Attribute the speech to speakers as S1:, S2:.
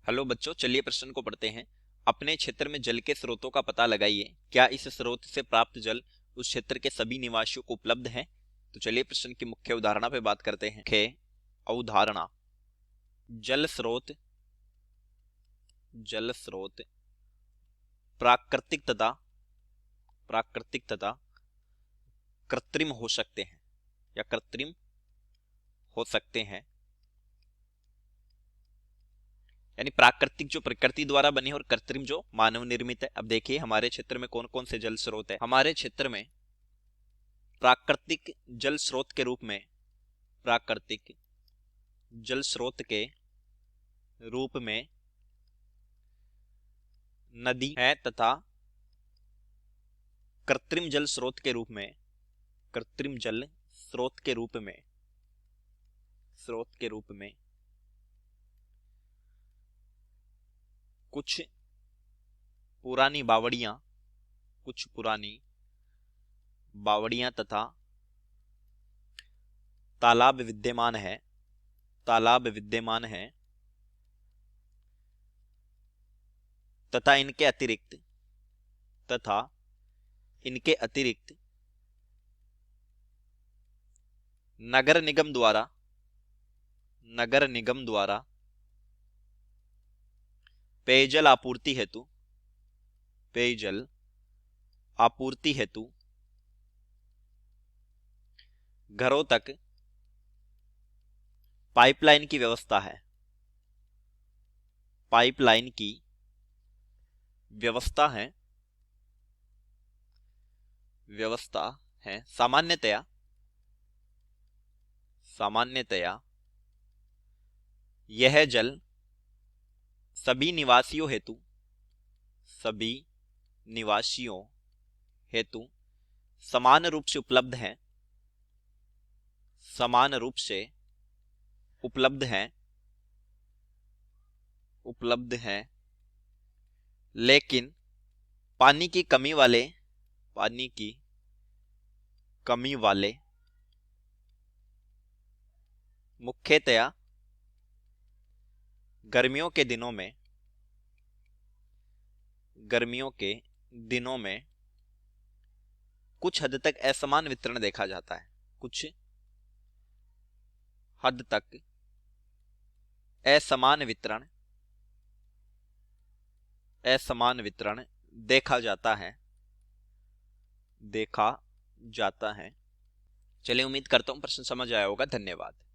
S1: Hello बच्चों, चलिए प्रश्न को पढ़ते हैं। अपने क्षेत्र में जल के स्रोतों का पता लगाइए। क्या इस स्रोत से प्राप्त जल उस क्षेत्र के सभी निवासियों को उपलब्ध है? तो चलिए प्रश्न की मुख्य अवधारणा पे बात करते हैं। मुख्य अवधारणा, जल स्रोत प्राकृतिक तथा कृत्रिम हो सकते हैं या कृत्रिम हो सकते हैं। यानी प्राकृतिक जो प्रकृति द्वारा बने और कृत्रिम जो मानव निर्मित है। अब देखिए हमारे क्षेत्र में कौन कौन से जल स्रोत है। हमारे क्षेत्र में प्राकृतिक जल स्रोत के रूप में नदी है तथा कृत्रिम जल स्रोत के रूप में कुछ पुरानी बावड़ियां तथा तालाब विद्यमान है तथा इनके अतिरिक्त नगर निगम द्वारा पेयजल आपूर्ति हेतु घरों तक पाइपलाइन की व्यवस्था है। सामान्यतया यह जल सभी निवासियों हेतु समान रूप से उपलब्ध है, लेकिन पानी की कमी वाले मुख्यतया गर्मियों के दिनों में कुछ हद तक असमान वितरण देखा जाता है। असमान वितरण देखा जाता है। चलिए, उम्मीद करता हूं प्रश्न समझ आया होगा। धन्यवाद।